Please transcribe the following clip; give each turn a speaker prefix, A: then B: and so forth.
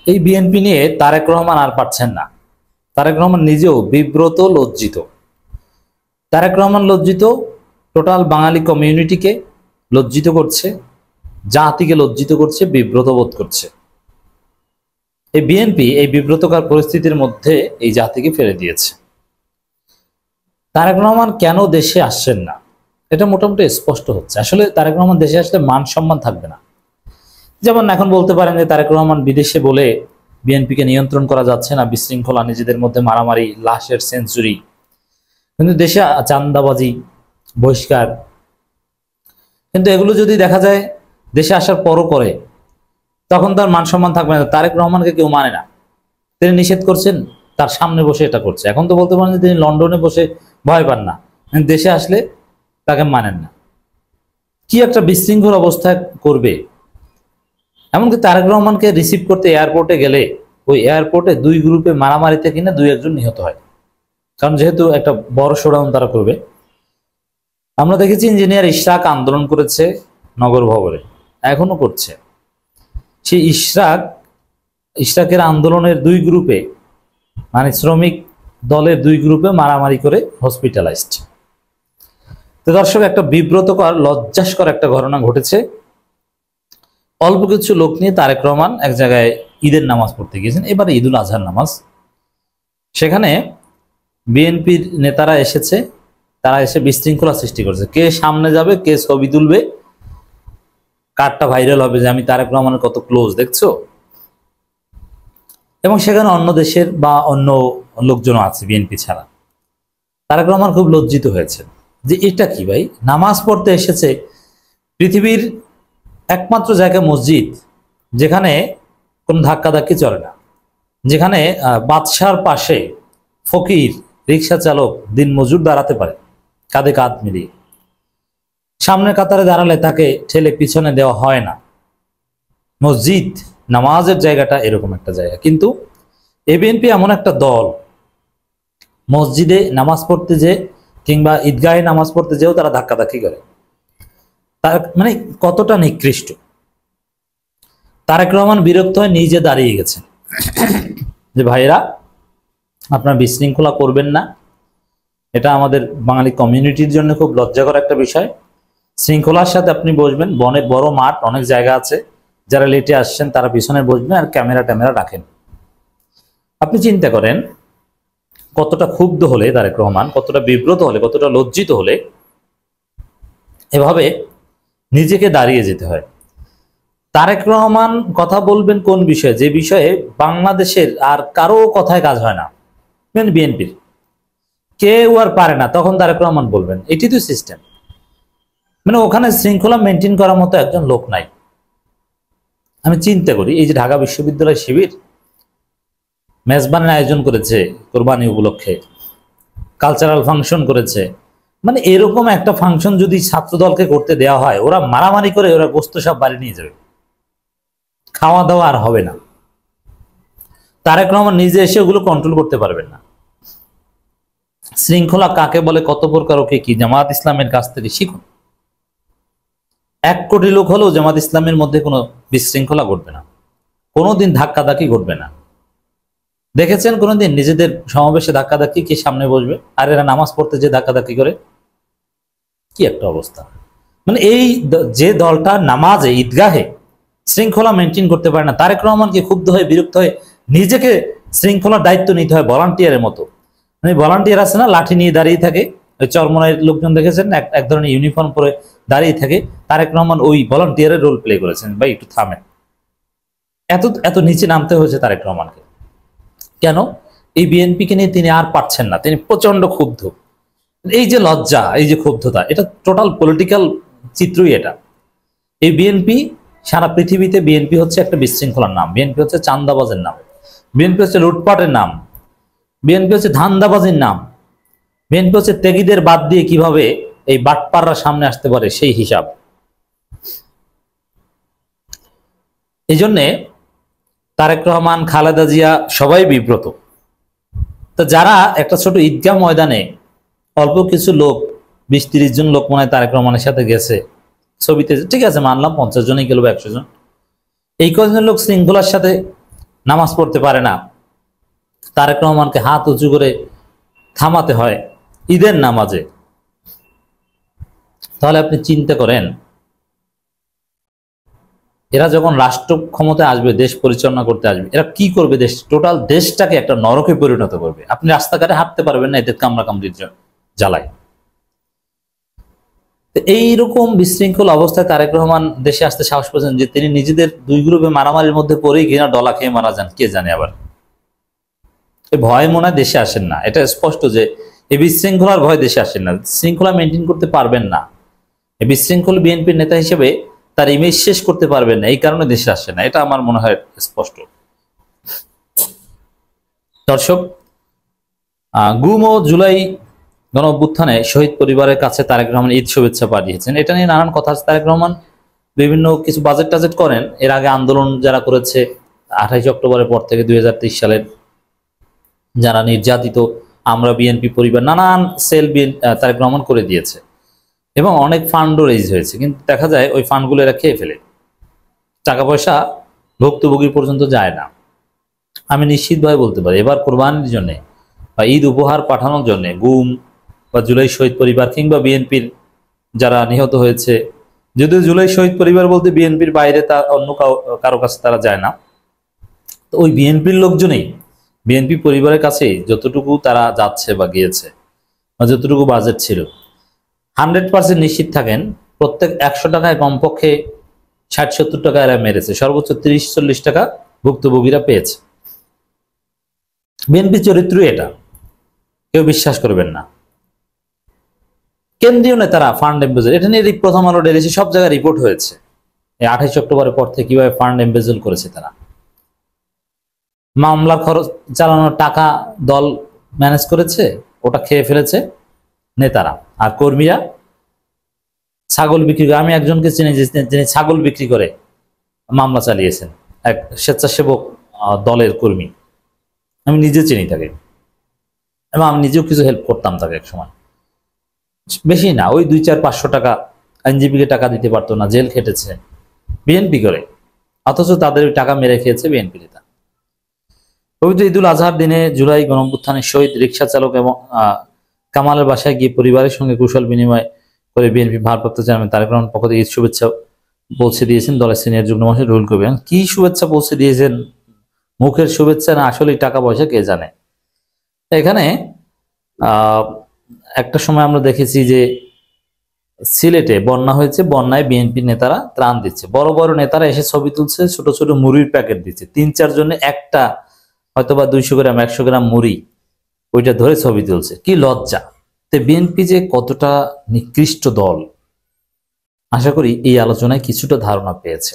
A: এই বিএনপি নিয়ে তারেক রহমান আর পারছেন না। তারেক রহমান নিজেও বিব্রত, লজ্জিত। তারেক রহমান লজ্জিত, টোটাল বাঙালি কমিউনিটিকে লজ্জিত করছে, জাতিকে লজ্জিত করছে, বিব্রত বোধ করছে। এই বিএনপি এই বিব্রতকর পরিস্থিতির মধ্যে এই জাতিকে ফেলে দিয়েছে। তারেক রহমান কেন দেশে আসছেন না, এটা মোটামুটি স্পষ্ট হচ্ছে। আসলে তারেক রহমান দেশে আসলে মান সম্মান থাকবে না। যেমন এখন বলতে পারেন যে তারেক রহমান বিদেশে বলে বিএনপিকে নিয়ন্ত্রণ করা যাচ্ছে না, বিশৃঙ্খলা, নিজেদের মধ্যে মারামারি, লাশের সেঞ্চুরি। কিন্তু দেশে চাঁদাবাজি, বহিষ্কার, কিন্তু এগুলো যদি দেখা যায় দেশে আসার পরও করে, তখন তার মান সম্মান থাকবে না। তারেক রহমানকে কেউ মানে না, তিনি নিষেধ করছেন, তার সামনে বসে এটা করছে। এখন তো বলতে পারেন যে তিনি লন্ডনে বসে ভয় পান না, দেশে আসলে তাকে মানেন না। কি একটা বিশৃঙ্খল অবস্থা করবে। এমনকি তারেক রহমানকে রিসিভ করতে এয়ারপোর্টে গেলে ওই এয়ারপোর্টে দুই গ্রুপে মারামারিতে কিনা দুই একজন নিহত হয়, কারণ যেহেতু একটা বড় শোডাউন তারা করবে। আমরা দেখেছি ইঞ্জিনিয়ার ইশরাক আন্দোলন করেছে নগর ভবনে, এখনো করছে। সেই ইশরাকের আন্দোলনের দুই গ্রুপে, মানে শ্রমিক দলের দুই গ্রুপে মারামারি করে হসপিটালাইজড। তো দর্শক, একটা বিব্রতকর, লজ্জাস্কর একটা ঘটনা ঘটেছে। অল্প কিছু লোক নিয়ে তারেক রহমান এক জায়গায় ঈদের নামাজ পড়তে গিয়েছেন, এবারে ঈদুল আজহার নামাজ। সেখানে বিএনপির নেতারা এসেছে, তারা এসে বিশৃঙ্খলা সৃষ্টি করছে। কে সামনে যাবে, কে ছবি তুলবে, কার্ডটা ভাইরাল হবে যে আমি তারেক রহমানের কত ক্লোজ, দেখছো। এবং সেখানে অন্য দেশের বা অন্য লোকজনও আছে বিএনপি ছাড়া। তারেক রহমান খুব লজ্জিত হয়েছে যে এটা কি ভাই, নামাজ পড়তে এসেছে পৃথিবীর একমাত্র জায়গা মসজিদ যেখানে কোনো ধাক্কাধাক্কি চলে না, যেখানে বাদশার পাশে ফকির, রিক্সা চালক, দিন মজুর দাঁড়াতে পারে কাঁধে কাঁধ মিলিয়ে। সামনের কাতারে দাঁড়ালে তাকে ঠেলে পিছনে দেওয়া হয় না। মসজিদ, নামাজের জায়গাটা এরকম একটা জায়গা। কিন্তু বিএনপি এমন একটা দল, মসজিদে নামাজ পড়তে যে কিংবা ঈদগাহে নামাজ পড়তে যেও তারা ধাক্কাধাক্কি করে। তার মানে কতটা নিকৃষ্ট। তারেক রহমান বিরক্ত হয়ে নিজে দাঁড়িয়ে গেছেন যে ভাইরা, আপনারা বিশৃঙ্খলা করবেন না, এটা আমাদের বাঙালি কমিউনিটির জন্য খুব লজ্জাকর একটা বিষয়। শৃঙ্খলার সাথে আপনি বসবেন, বনে বড় মাঠ, অনেক জায়গা আছে, যারা লেটে আসছেন তারা পিছনে বসবেন আর ক্যামেরা রাখেন। আপনি চিন্তা করেন কতটা ক্ষুব্ধ হলে তারেক রহমান, কতটা বিব্রত হলে, কতটা লজ্জিত হলে এভাবে নিজেকে দাঁড়িয়ে যেতে হয়। তারেক রহমান কথা বলবেন কোন বিষয়ে, যে বিষয়ে বাংলাদেশের আর কারো কথায় কাজ হয় না, বিএনপির কেউ আর পারে না, তখন তারেক রহমান বলবেন। এটি তো সিস্টেম। মানে ওখানে শৃঙ্খলা মেনটেন করার মতো একজন লোক নাই। আমি চিন্তা করি, এই যে ঢাকা বিশ্ববিদ্যালয় শিবির মেজবানের আয়োজন করেছে কোরবানি উপলক্ষে, কালচারাল ফাংশন করেছে, মানে এরকম একটা ফাংশন যদি ছাত্র দলকে করতে দেওয়া হয়, ওরা মারামারি করে ওরা গোস্ত সব বাড়ি নিয়ে যাবে, খাওয়া দাওয়া আর হবে না। তারেক রহমান নিজে এসে ওগুলো কন্ট্রোল করতে পারবেন না। শৃঙ্খলা কাকে বলে, কত প্রকার, ওকে কি, জামাত ইসলামের কাছ থেকে শিখুন। 1 কোটি লোক হলেও জামাত ইসলামের মধ্যে কোনো বিশৃঙ্খলা ঘটবে না, কোনোদিন ধাক্কাধাক্কি ঘটবে না। দেখেছেন কোনোদিন নিজেদের সমাবেশে ধাক্কাধাক্কি? কে সামনে বসবে? আর এরা নামাজ পড়তে যে ধাক্কাধাক্কি করে, কি একটা অবস্থা। মানে এই যে দলটা নামাজে, ঈদগাহে শৃঙ্খলা মেনটেন করতে পারে না, তারেক রহমানকে ক্ষুব্ধ হয়ে, বিরক্ত হয়ে নিজেকে শৃঙ্খলার দায়িত্ব নিতে হয় ভলান্টিয়ারের মতো। মানে ভলান্টিয়ার আছে না, লাঠি নিয়ে দাঁড়িয়ে থাকে, ওই চরমনায়ের লোকজন দেখেছেন এক ধরনের ইউনিফর্ম পরে দাঁড়িয়ে থাকে। তারেক রহমান ওই ভলান্টিয়ারের রোল প্লে করেছেন। ভাই একটু থামেন, এত এত নিচে নামতে হয়েছে তারেক রহমানকে কেন? এই বিএনপিকে নিয়ে তিনি আর পারছেন না, তিনি প্রচন্ড ক্ষুব্ধ। এই যে লজ্জা, এই যে ক্ষুব্ধতা, এটা টোটাল পলিটিক্যাল চিত্রই এটা। এই বিএনপি, সারা পৃথিবীতে বিএনপি হচ্ছে একটা বিশৃঙ্খলার নাম, বিএনপি হচ্ছে চাঁদাবাজের নাম, বিএনপি হচ্ছে লুটপাটের নাম, বিএনপি হচ্ছে ধান্দাবাজির নাম, বিএনপি হচ্ছে ত্যাগীদের বাদ দিয়ে কিভাবে এই বাটপাররা সামনে আসতে পারে সেই হিসাব। এই জন্যে তারেক রহমান, খালেদা জিয়া সবাই বিব্রত। তো যারা একটা ছোট ঈদগাহ ময়দানে অল্প কিছু লোক, 20-30 জন লোক মনে হয় তারেক রহমানের সাথে গেছে ছবিতে, ঠিক আছে মানলাম 50 জনই গেল, 100 জন, এই কয়েকজন লোক শৃঙ্খলার সাথে নামাজ পড়তে পারে না, তারেক রহমানকে হাত উঁচু করে থামাতে হয় ঈদের নামাজে, তাহলে আপনি চিন্তা করেন এরা যখন রাষ্ট্র ক্ষমতায় আসবে, দেশ পরিচালনা করতে আসবে, এরা কি করবে? দেশ, টোটাল দেশটাকে একটা নরকে পরিণত করবে। আপনি রাস্তাঘাটে হাঁটতে পারবেন না এদের কামড়া কামড়ির জ্বালায়। এইরকম বিশৃঙ্খল অবস্থায় তারেক রহমান দেশে আসতে সাহস পেয়েছেন যে তিনি নিজেদের দুই গ্রুপে মারামারির মধ্যে পড়েই কিনা ডলা খেয়ে মারা যান, কে জানে। আবার ভয় মনে হয় দেশে আসেন না, এটা স্পষ্ট যে এই বিশৃঙ্খলার ভয় দেশে আসেন না, শৃঙ্খলা মেনটেন করতে পারবেন না। এই বিশৃঙ্খল বিএনপির নেতা হিসেবে তার ইমেজ শেষ করতে পারবেন না, এই কারণে দেশে আসে না, এটা আমার মনে হয় স্পষ্ট। দর্শক, গুম ও জুলাই গণ অভ্যুত্থানে শহীদ পরিবারের কাছে তারেক রহমান ঈদ শুভেচ্ছা পাঠিয়েছেন। এটা নিয়ে নানান কথা আছে। তারেক রহমান বিভিন্ন কিছু বাজেট টাজেট করেন, এর আগে আন্দোলন যারা করেছে 28 অক্টোবরের পর থেকে 2023 সালের যারা নির্যাতিত, আমরা বিএনপি পরিবার, নানান সেল তারেক রহমান করে দিয়েছে এবং অনেক ফান্ডও রেজ হয়েছে, কিন্তু দেখা যায় ওই ফান্ডগুলো এরা খেয়ে ফেলে, টাকা পয়সা ভুক্তভোগীর পর্যন্ত যায় না। আমি নিশ্চিতভাবে বলতে পারি এবার কোরবানির জন্য বা ঈদ উপহার পাঠানোর জন্য গুম বা জুলাই শহীদ পরিবার কিংবা বিএনপির যারা নিহত হয়েছে, যদিও জুলাই শহীদ পরিবার বলতে বিএনপির বাইরে তার অন্য কারো কাছে তারা যায় না, তো ওই বিএনপির লোকজনেই বিএনপি পরিবারের কাছে যতটুকু তারা যাচ্ছে বা গিয়েছে বা যতটুকু বাজেট ছিল, 100% নিশ্চিত থাকেন প্রত্যেক 100 টাকায় কমপক্ষে 60-70 টাকা এরা মেরেছে, সর্বোচ্চ 30-40 টাকা ভুক্তভোগীরা পেয়েছে। বিএনপি চরিত্র এটা, কেউ বিশ্বাস করবেন না। কেন্দ্রীয় নেতারা ফান্ড এমবেজল, এটা নিয়ে প্রথম আলো ডেলিছে, সব জায়গায় রিপোর্ট হয়েছে এই 28 অক্টোবরের পর থেকে কিভাবে ফান্ড এমবেজল করেছে তারা। মামলার খরচ চালানোর টাকা দল ম্যানেজ করেছে, ওটা খেয়ে ফেলেছে নেতারা, আর কর্মীরা ছাগল বিক্রি করে। আমি একজনকে চিনি যিনি ছাগল বিক্রি করে মামলা চালিয়েছেন, এক স্বেচ্ছাসেবক দলের কর্মী, আমি নিজে চিনি তাকে এবং আমি নিজেও কিছু হেল্প করতাম তাকে এক সময়। বেশি না, ওই 200-500 টাকা, আইনজীবীকে টাকা দিতে পারতো না, জেল খেটেছে বিএনপি করে, অথচ তাদের ওই টাকা মেরে খেয়েছে বিএনপি নেতা। পবিত্র ঈদুল আজহার দিনে জুলাই গণঅভ্যুত্থানের শহীদ রিকশা চালক এবং কামালের বাসায় গিয়ে পরিবারের সঙ্গে কুশল বিনিময় করে বিএনপি ভারপ্রাপ্ত চেয়ারম্যান তারেক রহমান পক্ষ থেকে ঈদ শুভেচ্ছা পৌঁছে দিয়েছেন দলের সিনিয়র যুগ্ম মহাসচিব রুহুল কবির। কি শুভেচ্ছা পৌঁছে দিয়েছেন, মুখের শুভেচ্ছা না আসলে টাকা পয়সা, কে জানে। এখানে একটা সময় আমরা দেখেছি যে সিলেটে বন্যা হয়েছে, বন্যায় বিএনপি নেতারা ত্রাণ দিচ্ছে, বড় বড় নেতারা এসে ছবি তুলছে, ছোট ছোট মুড়ির প্যাকেট দিচ্ছে, 3-4 জনে একটা হয়তোবা 200 গ্রাম 100 গ্রাম মুড়ি ওইটা ধরে ছবি তুলছে, কি লজ্জা। তো বিএনপি যে কতটা নিকৃষ্ট দল, আশা করি এই আলোচনায় কিছুটা ধারণা পেয়েছে।